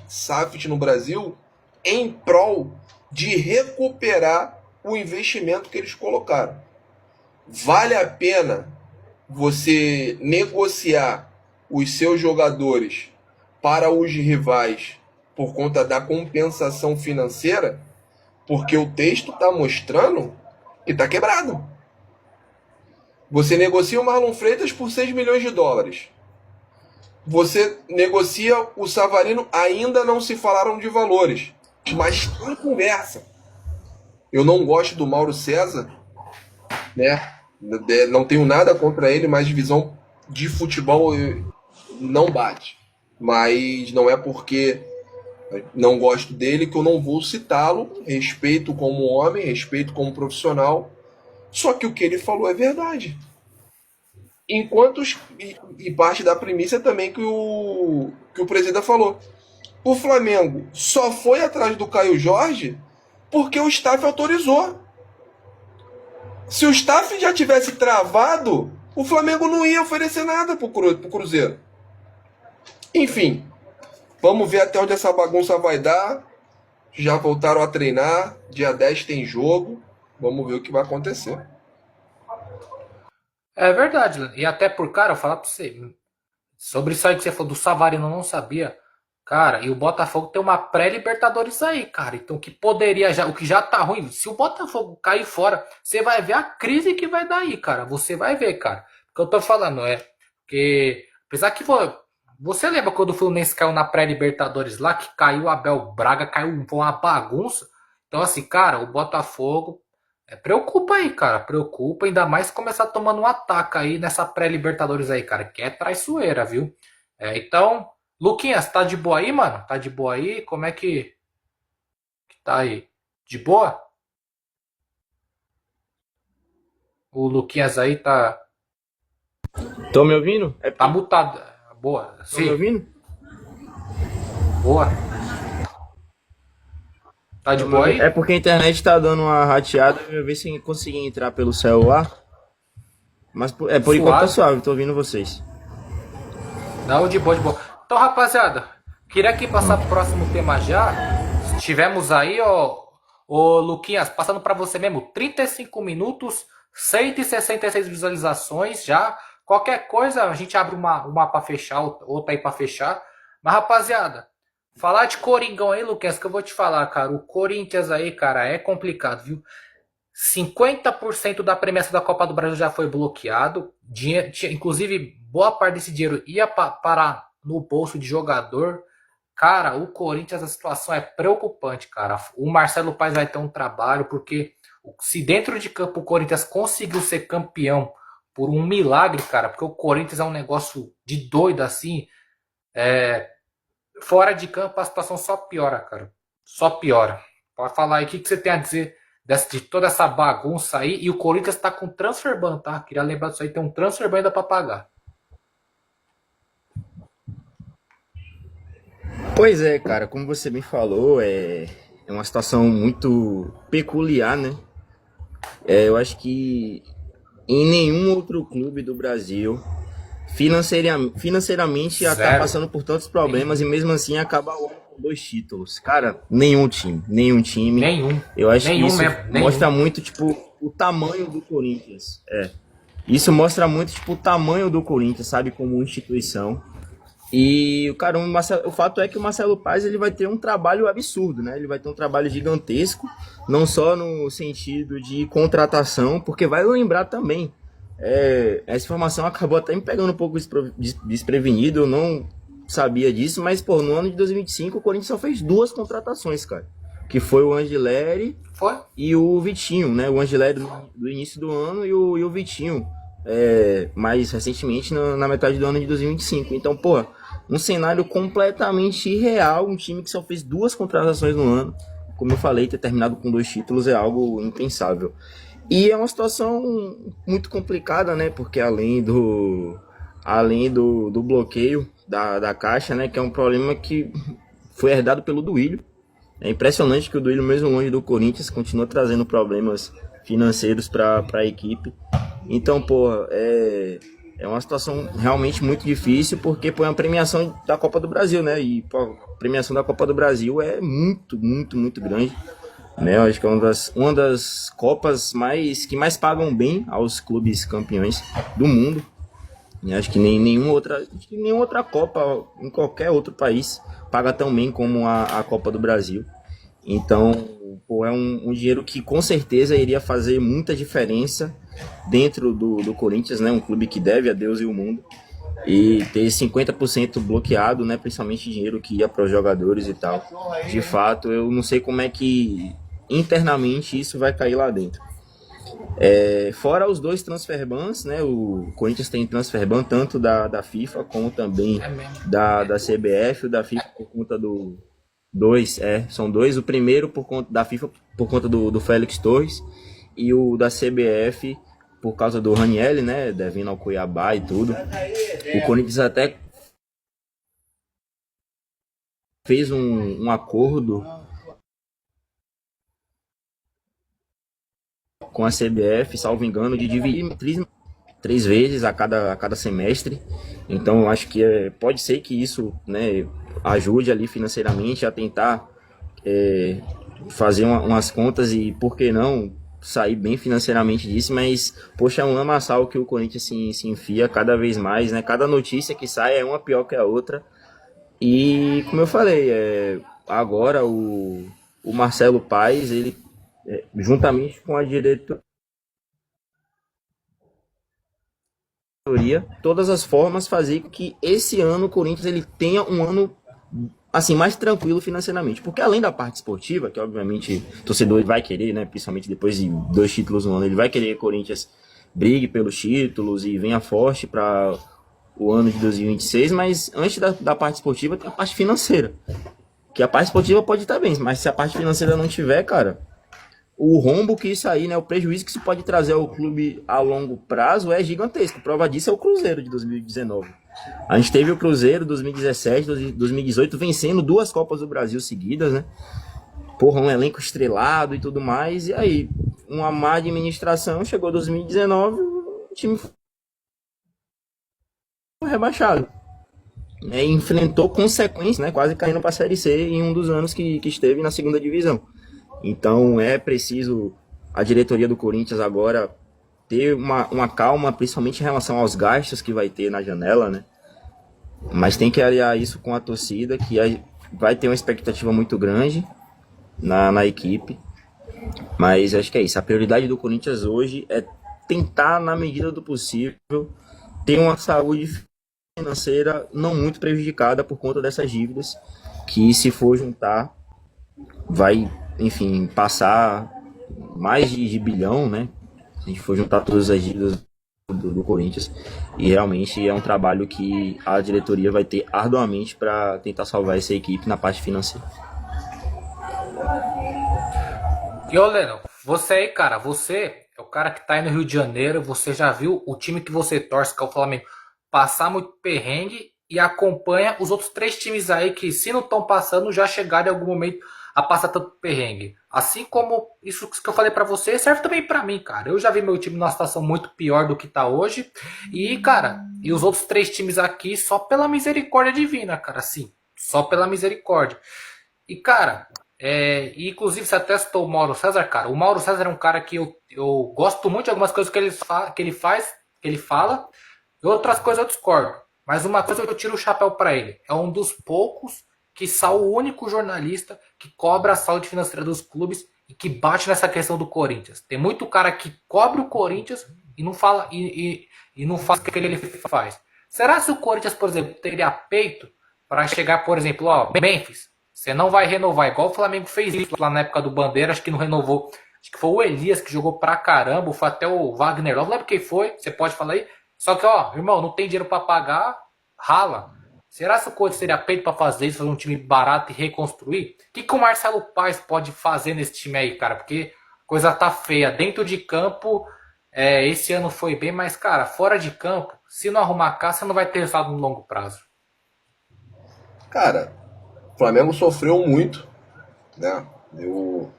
SAFs no Brasil em prol de recuperar o investimento que eles colocaram? Vale a pena você negociar os seus jogadores para os rivais por conta da compensação financeira, porque o texto está mostrando que está quebrado. Você negocia o Marlon Freitas por 6 milhões de dólares. Você negocia o Savarino, ainda não se falaram de valores, mas tem conversa. Eu não gosto do Mauro César, né? Não tenho nada contra ele, mas visão de futebol não bate. Mas não é porque não gosto dele que eu não vou citá-lo. Respeito como homem, respeito como profissional. Só que o que ele falou é verdade. Enquanto e parte da premissa também que o presidente falou. O Flamengo só foi atrás do Caio Jorge porque o staff autorizou. Se o staff já tivesse travado, o Flamengo não ia oferecer nada pro Cruzeiro. Enfim, vamos ver até onde essa bagunça vai dar. Já voltaram a treinar. Dia 10 tem jogo. Vamos ver o que vai acontecer. É verdade, Leandro. E até por, cara, eu falar pra você, sobre isso aí que você falou do Savarino, eu não sabia. Cara, e o Botafogo tem uma pré-Libertadores aí, cara. Então, que poderia já, o que já tá ruim, se o Botafogo cair fora, você vai ver a crise que vai dar aí, cara. Você vai ver, cara. O que eu tô falando é que, apesar que você lembra quando o Fluminense caiu na pré-Libertadores lá, que caiu o Abel Braga, caiu uma bagunça. Então, assim, cara, o Botafogo preocupa aí, cara. Preocupa, ainda mais começar tomando um ataque aí nessa pré-Libertadores aí, cara. Que é traiçoeira, viu? Então, Luquinhas, tá de boa aí, mano? Tá de boa aí? Como é que tá aí? De boa? O Luquinhas aí tá Tô me ouvindo? tá mutado. Boa. Tô me Sim, ouvindo? boa. Tá de boa aí? É porque a internet tá dando uma rateada. Eu vou ver se consegui entrar pelo celular. Mas por enquanto tá Suave. suave, tô ouvindo vocês. Não, de boa, de boa. Então, rapaziada, queria aqui passar pro próximo tema já. Tivemos aí, ó, Luquinhas, passando pra você mesmo, 35 minutos, 166 visualizações já. Qualquer coisa, a gente abre uma pra fechar, outra aí pra fechar. Mas, rapaziada, falar de Coringão aí, Luquinhas, que eu vou te falar, cara. O Corinthians aí, cara, é complicado, viu? 50% da premiação da Copa do Brasil já foi bloqueado. Inclusive, boa parte desse dinheiro ia parar no bolso de jogador. Cara, o Corinthians, a situação é preocupante, cara. O Marcelo Paes vai ter um trabalho, porque se dentro de campo o Corinthians conseguiu ser campeão por um milagre, cara, porque o Corinthians é um negócio de doido assim, fora de campo a situação só piora, cara. Só piora. Pode falar aí o que você tem a dizer de toda essa bagunça aí. E o Corinthians tá com transfer ban, tá? Queria lembrar disso aí, tem um transfer ban ainda pra pagar. Pois é, cara, como você bem falou, é uma situação muito peculiar, né? Eu acho que em nenhum outro clube do Brasil financeiramente já tá Zero. passando por tantos problemas e mesmo assim acaba o ano com 2 títulos. Cara, nenhum time. Nenhum. Eu acho que Nenhum isso mesmo. Nenhum. mostra muito, tipo, o tamanho do Corinthians. Isso mostra muito, tipo, o tamanho do Corinthians, sabe, como instituição. E, cara, o fato é que o Marcelo Paes ele vai ter um trabalho absurdo, né? Ele vai ter um trabalho gigantesco, não só no sentido de contratação, porque vai lembrar também. Essa informação acabou até me pegando um pouco desprevenido, eu não sabia disso, mas, pô, no ano de 2025 o Corinthians só fez 2 contratações, cara. Que foi o Angileri Foi? e o Vitinho, né? O Angileri do início do ano e o Vitinho mais recentemente na metade do ano de 2025. Então, pô, um cenário completamente irreal, um time que só fez 2 contratações no ano. Como eu falei, ter terminado com 2 títulos é algo impensável. E é uma situação muito complicada, né? Porque além do bloqueio da Caixa, né? Que é um problema que foi herdado pelo Duílio. É impressionante que o Duílio, mesmo longe do Corinthians, continua trazendo problemas financeiros para a equipe. Então, pô, é uma situação realmente muito difícil, porque pô, é uma premiação da Copa do Brasil, né? E pô, a premiação da Copa do Brasil é muito, muito, muito grande. Né? Eu acho que é uma das Copas que mais pagam bem aos clubes campeões do mundo. E acho que acho que nenhuma outra Copa em qualquer outro país paga tão bem como a Copa do Brasil. Então, pô, é um dinheiro que com certeza iria fazer muita diferença dentro do Corinthians, né? Um clube que deve a Deus e o mundo. E ter 50% bloqueado, né? Principalmente dinheiro que ia para os jogadores e tal. De fato, eu não sei como é que internamente isso vai cair lá dentro. Fora os dois transfer bans, né? O Corinthians tem transfer ban tanto da FIFA como também É mesmo. da CBF. O da FIFA por conta do dois, são dois. O primeiro por conta da FIFA por conta do Félix Torres e o da CBF por causa do Ranieri, né? Devendo ao Cuiabá e tudo. O Corinthians até fez um acordo com a CBF, salvo engano, de dividir três vezes a cada semestre. Então, eu acho que pode ser que isso, né, ajude ali financeiramente a tentar fazer umas contas e, por que não, sair bem financeiramente disso. Mas, poxa, é um lamaçal que o Corinthians se enfia cada vez mais, né? Cada notícia que sai é uma pior que a outra. E, como eu falei, agora o Marcelo Paes, ele, juntamente com a diretoria, todas as formas fazer com que esse ano o Corinthians ele tenha um ano assim mais tranquilo financeiramente, porque além da parte esportiva, que obviamente o torcedor vai querer, né, principalmente depois de 2 títulos no ano, ele vai querer que o Corinthians brigue pelos títulos e venha forte para o ano de 2026, mas antes da parte esportiva tem a parte financeira, que a parte esportiva pode estar bem, mas se a parte financeira não tiver, cara, o rombo que isso aí, né, o prejuízo que isso pode trazer ao clube a longo prazo é gigantesco. Prova disso é o Cruzeiro de 2019. A gente teve o Cruzeiro 2017, 2018 vencendo 2 Copas do Brasil seguidas, né? Porra, um elenco estrelado e tudo mais. E aí, uma má administração, chegou 2019, o time foi rebaixado. Enfrentou consequências, né? Quase caindo para a Série C em um dos anos que esteve na segunda divisão. Então é preciso a diretoria do Corinthians agora ter uma calma, principalmente em relação aos gastos que vai ter na janela, né? Mas tem que aliar isso com a torcida, que vai ter uma expectativa muito grande na equipe. Mas acho que é isso. A prioridade do Corinthians hoje é tentar, na medida do possível, ter uma saúde financeira não muito prejudicada por conta dessas dívidas, que se for juntar, vai, enfim, passar mais de bilhão, né? Se a gente for juntar todas as dívidas do Corinthians. E realmente é um trabalho que a diretoria vai ter arduamente para tentar salvar essa equipe na parte financeira. E ô, Leno, você aí, cara, você é o cara que tá aí no Rio de Janeiro, você já viu o time que você torce, que é o Flamengo, passar muito perrengue e acompanha os outros 3 times aí que, se não estão passando, já chegaram em algum momento a passar tanto perrengue. Assim como isso que eu falei pra você, serve também pra mim, cara. Eu já vi meu time numa situação muito pior do que tá hoje. E, cara, e os outros 3 times aqui só pela misericórdia divina, cara. Sim, só pela misericórdia. E, cara, e inclusive você até citou o Mauro César, cara. O Mauro César é um cara que eu gosto muito de algumas coisas que ele faz, que ele fala. E outras coisas eu discordo. Mas uma coisa eu tiro o chapéu pra ele. É um dos poucos, quiçá o único jornalista que cobra a saúde financeira dos clubes e que bate nessa questão do Corinthians. Tem muito cara que cobre o Corinthians e não fala e não faz o que ele faz. Será se o Corinthians, por exemplo, teria peito para chegar, por exemplo, ó, Memphis, você não vai renovar, igual o Flamengo fez isso lá na época do Bandeira, acho que não renovou. Acho que foi o Elias que jogou pra caramba, foi até o Wagner, não lembro quem foi, você pode falar aí. Só que, ó, irmão, não tem dinheiro para pagar, rala. Será que o Corinthians teria peito para fazer isso, fazer um time barato e reconstruir? O que o Marcelo Paes pode fazer nesse time aí, cara? Porque a coisa tá feia. Dentro de campo, esse ano foi bem, mas, cara, fora de campo, se não arrumar casa, não vai ter resultado no longo prazo. Cara, o Flamengo sofreu muito, né? Eu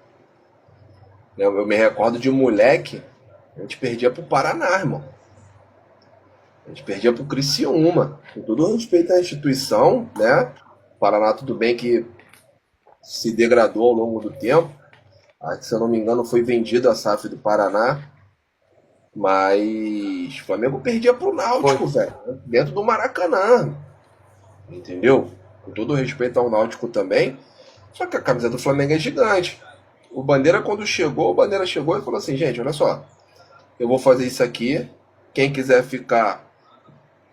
me recordo de um moleque, a gente perdia pro Paraná, irmão. A gente perdia pro Criciúma. Com todo respeito à instituição, né? O Paraná, tudo bem que se degradou ao longo do tempo. Acho que, se eu não me engano, foi vendido a SAF do Paraná. Mas o Flamengo perdia pro Foi. Náutico, velho. Dentro do Maracanã. Entendeu? Com todo respeito ao Náutico também. Só que a camisa do Flamengo é gigante. O Bandeira chegou e falou assim, gente, olha só. Eu vou fazer isso aqui. Quem quiser ficar,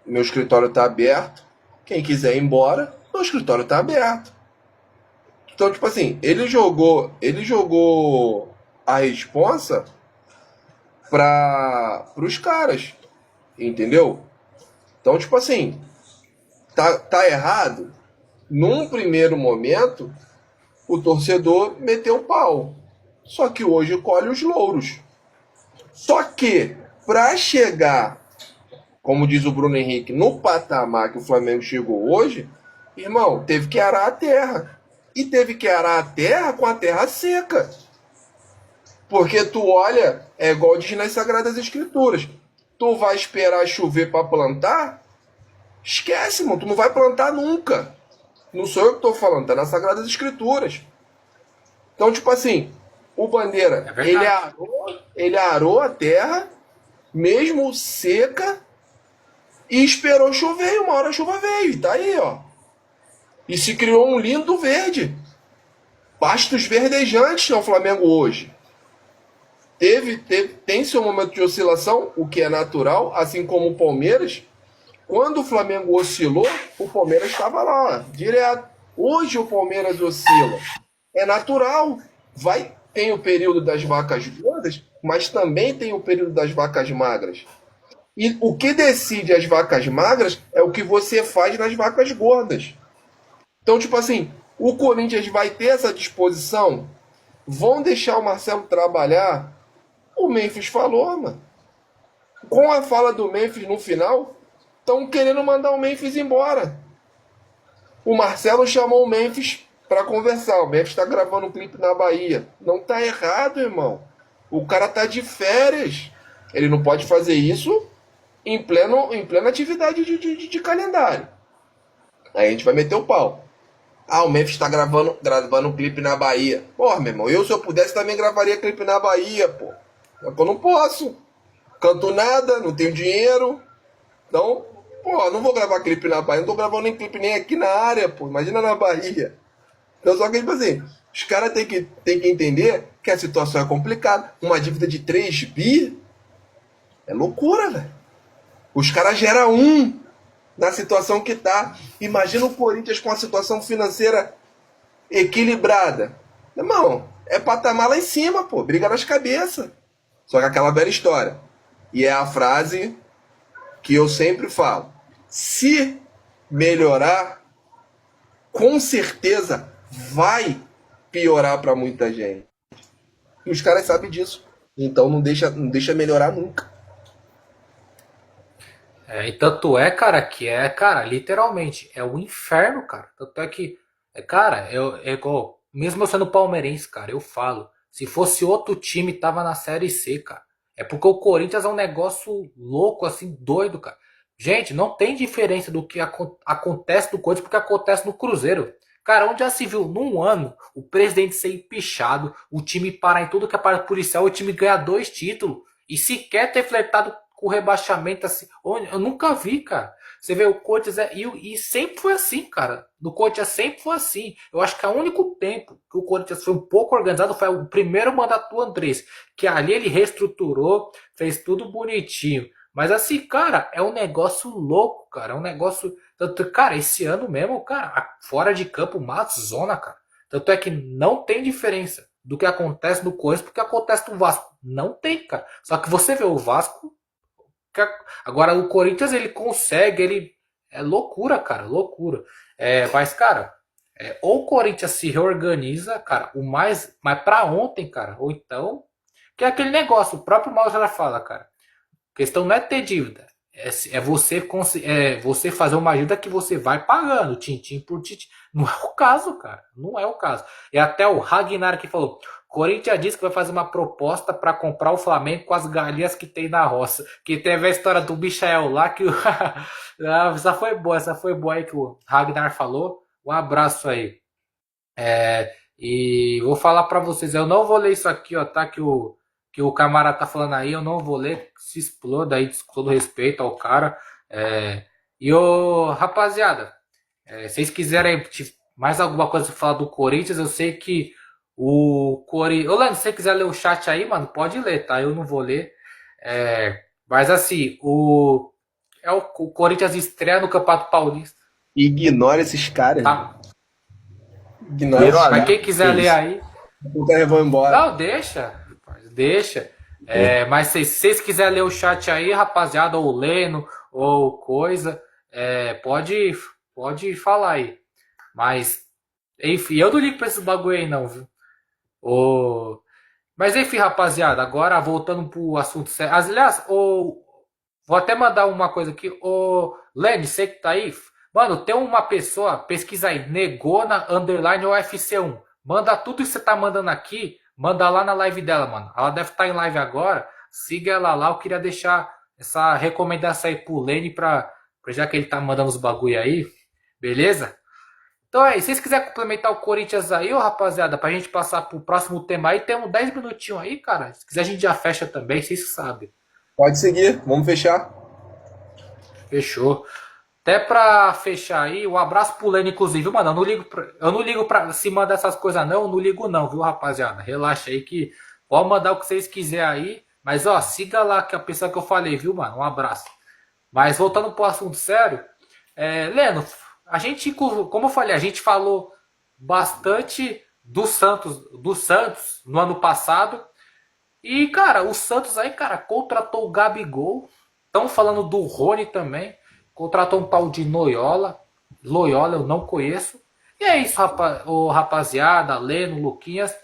meu escritório tá aberto. Quem quiser ir embora, meu escritório tá aberto. Então, tipo assim, ele jogou a responsa para os caras, entendeu? Então, tipo assim, tá errado. Num primeiro momento, o torcedor meteu o pau. Só que hoje colhe os louros. Só que, para chegar, como diz o Bruno Henrique, no patamar que o Flamengo chegou hoje, irmão, teve que arar a terra. E teve que arar a terra com a terra seca. Porque tu olha, é igual diz nas Sagradas Escrituras. Tu vai esperar chover para plantar? Esquece, mano, tu não vai plantar nunca. Não sou eu que tô falando, tá nas Sagradas Escrituras. Então, tipo assim, o É Bandeira, verdade. ele arou a terra, mesmo seca, e esperou chover, e uma hora a chuva veio, e tá aí, ó. E se criou um lindo verde. Pastos verdejantes ao Flamengo hoje. Tem seu momento de oscilação, o que é natural, assim como o Palmeiras. Quando o Flamengo oscilou, o Palmeiras estava lá, ó, direto. Hoje o Palmeiras oscila. É natural. Tem o período das vacas gordas, mas também tem o período das vacas magras. E o que decide as vacas magras é o que você faz nas vacas gordas. Então, tipo assim, o Corinthians vai ter essa disposição? Vão deixar o Marcelo trabalhar? O Memphis falou, mano. Com a fala do Memphis no final, estão querendo mandar o Memphis embora. O Marcelo chamou o Memphis para conversar. O Memphis está gravando um clipe na Bahia. Não tá errado, irmão. O cara tá de férias. Ele não pode fazer isso em plena atividade de calendário. Aí a gente vai meter o pau. Ah, o Memphis tá gravando um clipe na Bahia. Porra, meu irmão, se eu pudesse também gravaria clipe na Bahia, pô. Só que eu não posso. Canto nada, não tenho dinheiro. Então, pô, não vou gravar clipe na Bahia. Não tô gravando nem clipe nem aqui na área, pô. Imagina na Bahia. Então, só que, tipo assim, os caras têm que entender que a situação é complicada. Uma dívida de 3 bi é loucura, velho. Os caras geram na situação que tá. Imagina o Corinthians com a situação financeira equilibrada. Irmão, é patamar lá em cima, pô. Briga nas cabeças. Só que aquela velha história. E é a frase que eu sempre falo. Se melhorar, com certeza vai piorar para muita gente. E os caras sabem disso. Então não deixa melhorar nunca. É, e tanto é, cara, que é, cara, literalmente, é o inferno, cara. Tanto é que, cara, é igual, mesmo eu sendo palmeirense, cara, eu falo, se fosse outro time, tava na Série C, cara. É porque o Corinthians é um negócio louco, assim, doido, cara. Gente, não tem diferença do que acontece no Corinthians porque acontece no Cruzeiro. Cara, onde já se viu num ano o presidente ser empichado, o time parar em tudo que é parada policial, o time ganhar 2 títulos e sequer ter flertado com o rebaixamento assim. Eu nunca vi, cara. Você vê o Corinthians e sempre foi assim, cara. No Corinthians sempre foi assim. Eu acho que o único tempo que o Corinthians foi um pouco organizado foi o primeiro mandato do Andrés, que ali ele reestruturou, fez tudo bonitinho. Mas assim, cara, é um negócio louco, cara. É um negócio. Tanto, cara, esse ano mesmo, cara, fora de campo, uma zona, cara. Tanto é que não tem diferença do que acontece no Corinthians porque acontece no Vasco. Não tem, cara. Só que você vê o Vasco. Agora o Corinthians ele consegue, ele. É loucura, cara, loucura. Mas, cara, ou o Corinthians se reorganiza, cara, o mais. Mas pra ontem, cara, ou então. Que é aquele negócio, o próprio Mal já fala, cara. A questão não é ter dívida. É você fazer uma dívida que você vai pagando, tintim por tintim. Não é o caso, cara. Não é o caso. E até o Ragnar que falou: Corinthians disse que vai fazer uma proposta para comprar o Flamengo com as galinhas que tem na roça. Que teve a história do Michael lá que essa foi boa aí que o Ragnar falou. Um abraço aí. E vou falar para vocês, eu não vou ler isso aqui, ó, tá? Que que o camarada tá falando aí, eu não vou ler, se exploda aí, com todo respeito ao cara. E ô, rapaziada, vocês quiserem mais alguma coisa pra falar do Corinthians, eu sei que o Corinthians. Ô, Lando, se você quiser ler o chat aí, mano, pode ler, tá? Eu não vou ler. Mas assim, o Corinthians estreia no Campeonato Paulista. Ignora esses caras. Tá? Ignora esses Mas caras. quem quiser ler aí. Os caras vão embora. Não, deixa. Rapaz, deixa. Mas se vocês quiserem ler o chat aí, rapaziada, ou lendo, ou coisa, pode falar aí. Mas, enfim, eu não ligo pra esses bagulho aí, não, viu? Mas enfim, rapaziada, agora voltando pro assunto sério. Aliás, vou até mandar uma coisa aqui. Ô, Lenny, você que tá aí? Mano, tem uma pessoa, pesquisa aí, Negona Underline UFC1. Manda tudo que você tá mandando aqui, manda lá na live dela, mano. Ela deve estar em live agora. Siga ela lá. Eu queria deixar essa recomendação aí pro Lenny, já que ele tá mandando os bagulho aí. Beleza? Então se vocês quiserem complementar o Corinthians aí, ô rapaziada, pra gente passar pro próximo tema aí, temos 10 minutinhos aí, cara. Se quiser a gente já fecha também, vocês sabem. Pode seguir, vamos fechar. Fechou. Até pra fechar aí, um abraço pro Lênin, inclusive, mano. Eu não ligo pra se mandar essas coisas, não. Eu não ligo, não, viu, rapaziada? Relaxa aí que pode mandar o que vocês quiserem aí. Mas, ó, siga lá que a pessoa que eu falei, viu, mano? Um abraço. Mas voltando pro assunto sério, Leno, a gente, como eu falei, a gente falou bastante do Santos no ano passado. E, cara, o Santos aí, cara, contratou o Gabigol. Estão falando do Rony também. Contratou um tal de Loyola eu não conheço. E é isso, rapaziada, Leno, Luquinhas.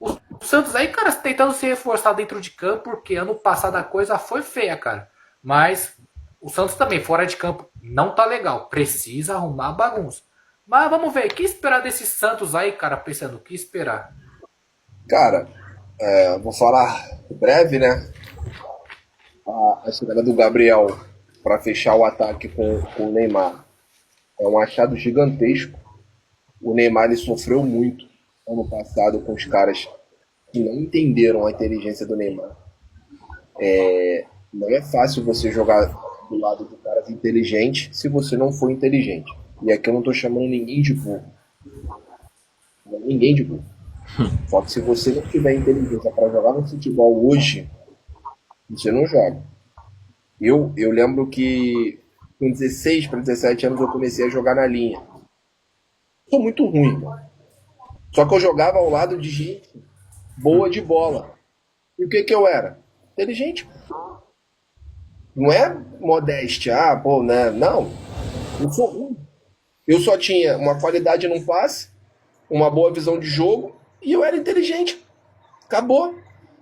O Santos aí, cara, tentando se reforçar dentro de campo, porque ano passado a coisa foi feia, cara. Mas o Santos também, fora de campo, não tá legal. Precisa arrumar a bagunça. Mas vamos ver, o que esperar desse Santos aí, cara, pensando, o que esperar? Cara, vou falar breve, né? A chegada do Gabriel para fechar o ataque com o Neymar é um achado gigantesco. O Neymar ele sofreu muito ano passado com os caras que não entenderam a inteligência do Neymar. Não é fácil você jogar do lado de caras inteligentes se você não for inteligente. E aqui eu não estou chamando ninguém de burro. Ninguém de burro. Só que se você não tiver inteligência para jogar no futebol hoje, você não joga. Eu lembro que com 16 para 17 anos eu comecei a jogar na linha. Sou muito ruim, mano. Só que eu jogava ao lado de gente boa de bola. E o que eu era? Inteligente. Não é modéstia, né? Não. Eu sou ruim. Eu só tinha uma qualidade num passe, uma boa visão de jogo e eu era inteligente. Acabou.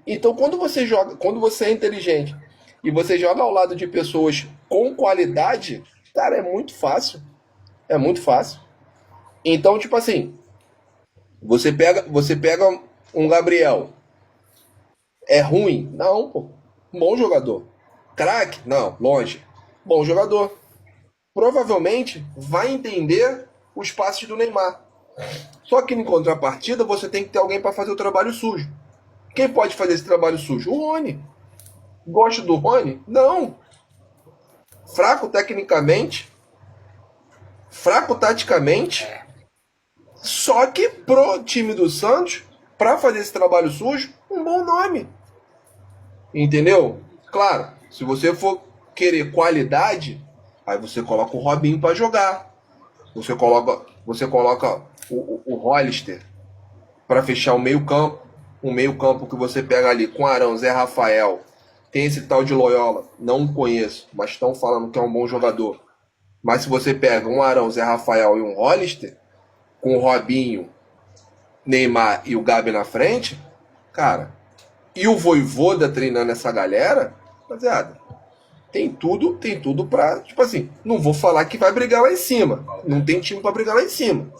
Então quando você é inteligente e você joga ao lado de pessoas com qualidade, cara, é muito fácil. É muito fácil. Então, tipo assim, você pega um Gabriel. É ruim? Não, pô. Bom jogador. Craque? Não, longe. Bom jogador. Provavelmente vai entender os passes do Neymar. Só que em contrapartida você tem que ter alguém para fazer o trabalho sujo. Quem pode fazer esse trabalho sujo? O Rony. Gosto do Rony? Não. Fraco tecnicamente, fraco taticamente. Só que pro time do Santos, para fazer esse trabalho sujo, um bom nome. Entendeu? Claro, se você for querer qualidade, aí você coloca o Robinho para jogar. Você coloca o Hollister para fechar o meio-campo. Um meio-campo que você pega ali com Arão, Zé Rafael. Tem esse tal de Loyola, não conheço, mas estão falando que é um bom jogador. Mas se você pega um Arão, Zé Rafael e um Hollister, com o Robinho, Neymar e o Gabi na frente, cara, e o Vojvoda treinando essa galera, rapaziada, tem tudo pra, tipo assim, não vou falar que vai brigar lá em cima, não tem time pra brigar lá em cima,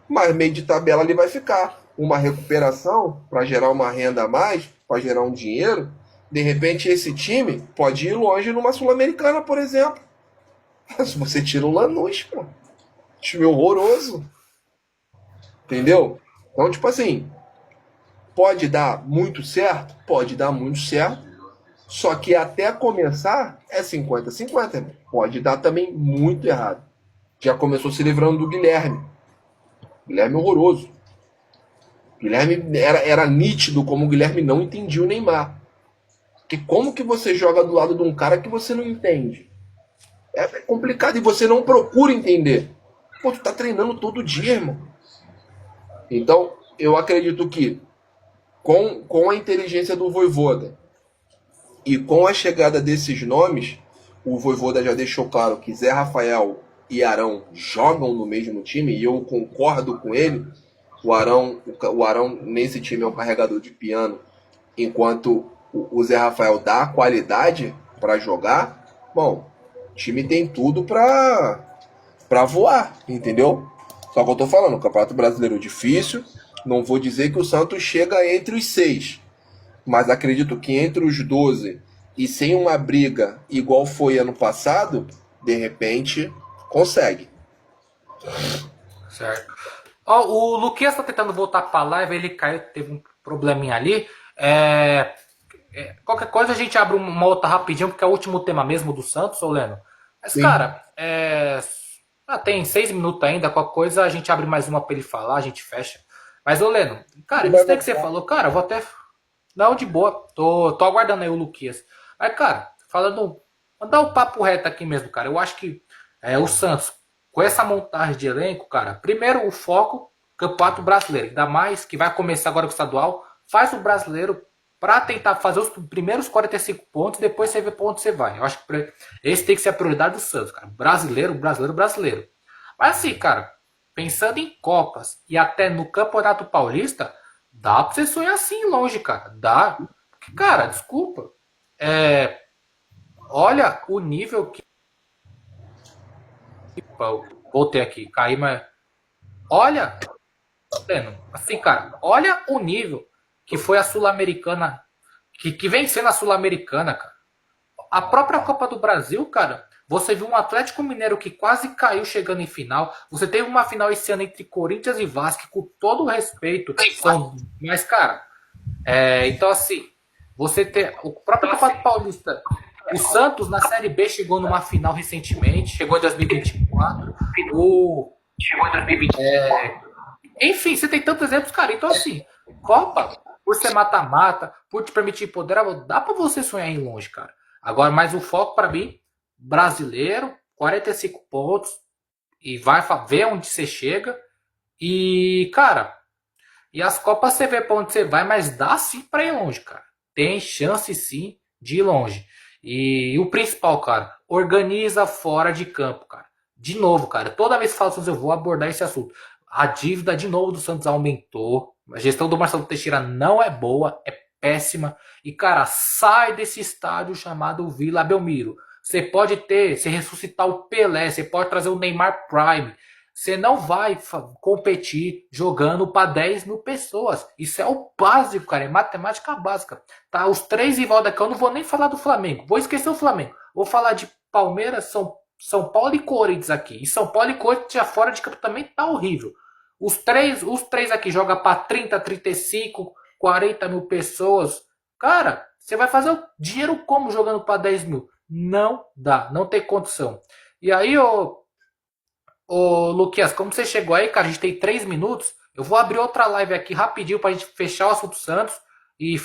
mas meio de tabela ali vai ficar, uma recuperação pra gerar uma renda a mais, pra gerar um dinheiro, de repente esse time pode ir longe numa Sul-Americana, por exemplo. Se você tira o Lanús, pô, time horroroso, entendeu? Então, tipo assim, Pode dar muito certo? Pode dar muito certo. Só que até começar é 50-50. Pode dar também muito errado. Já começou se livrando do Guilherme. Guilherme é horroroso. Guilherme era nítido como o Guilherme não entendia o Neymar. Porque como que você joga do lado de um cara que você não entende? É complicado e você não procura entender. Pô, tu tá treinando todo dia, irmão. Então, eu acredito que com a inteligência do Vojvoda e com a chegada desses nomes, o Vojvoda já deixou claro que Zé Rafael e Arão jogam no mesmo time, e eu concordo com ele. O Arão nesse time é um carregador de piano, enquanto o Zé Rafael dá qualidade para jogar. Bom, o time tem tudo para voar, entendeu? Só que eu tô falando, o Campeonato Brasileiro é difícil. Não vou dizer que o Santos chega entre os 6, mas acredito que entre os 12 e sem uma briga igual foi ano passado, de repente consegue. Certo. Ó, o Luquinhas tá tentando voltar pra live, ele caiu, teve um probleminha ali. Qualquer coisa a gente abre uma outra rapidinho, porque é o último tema mesmo do Santos, ô Leno. Mas, Sim. cara, tem 6 minutos ainda, qualquer coisa a gente abre mais uma pra ele falar, a gente fecha. Mas, ô Leno, cara, Ele vai isso daí que você voltar. falou, cara, eu vou até. Não, de boa, tô aguardando aí o Luquinhas. Mas, cara, falando. Mandar um papo reto aqui mesmo, cara. Eu acho que o Santos, com essa montagem de elenco, cara, primeiro o foco, Campeonato Brasileiro. Ainda mais que vai começar agora com o estadual. Faz o brasileiro para tentar fazer os primeiros 45 pontos, depois você vê para onde você vai. Eu acho que esse tem que ser a prioridade do Santos, cara. Brasileiro, brasileiro, brasileiro. Mas assim, cara, pensando em Copas e até no Campeonato Paulista, dá pra você sonhar assim longe, cara. Dá. Porque, cara, desculpa. Olha o nível que. Voltei aqui, caí, mas. Olha, assim, cara, olha o nível que foi a Sul-Americana, que vem sendo a Sul-Americana, cara. A própria Copa do Brasil, cara, você viu um Atlético Mineiro que quase caiu chegando em final. Você teve uma final esse ano entre Corinthians e Vasco, com todo o respeito. Mas, cara, então assim, você ter o próprio Campeonato Paulista. O Santos na Série B chegou numa final recentemente, chegou em 2024. Chegou em 2024. Enfim, você tem tantos exemplos, cara. Então, assim, Copa, por ser mata-mata, por te permitir poder, dá pra você sonhar em longe, cara. Agora, mas o foco pra mim, brasileiro, 45 pontos, e vai ver onde você chega. E, cara, e as Copas você vê pra onde você vai, mas dá sim pra ir longe, cara. Tem chance sim de ir longe. E o principal, cara, organiza fora de campo, cara. De novo, cara, toda vez que falo Santos eu vou abordar esse assunto. A dívida de novo do Santos aumentou. A gestão do Marcelo Teixeira não é boa, é péssima. E, cara, sai desse estádio chamado Vila Belmiro. Você pode você ressuscitar o Pelé, você pode trazer o Neymar Prime. Você não vai competir jogando para 10 mil pessoas. Isso é o básico, cara. É matemática básica. Tá? Os três em volta aqui, eu não vou nem falar do Flamengo. Vou esquecer o Flamengo. Vou falar de Palmeiras, São Paulo e Corinthians aqui. E São Paulo e Corinthians já fora de campo também tá horrível. Os três aqui jogam para 30, 35, 40 mil pessoas. Cara, você vai fazer o dinheiro como jogando para 10 mil? Não dá, não tem condição. E aí, ô Luquias, como você chegou aí, cara, a gente tem 3 minutos. Eu vou abrir outra live aqui rapidinho pra gente fechar o assunto Santos e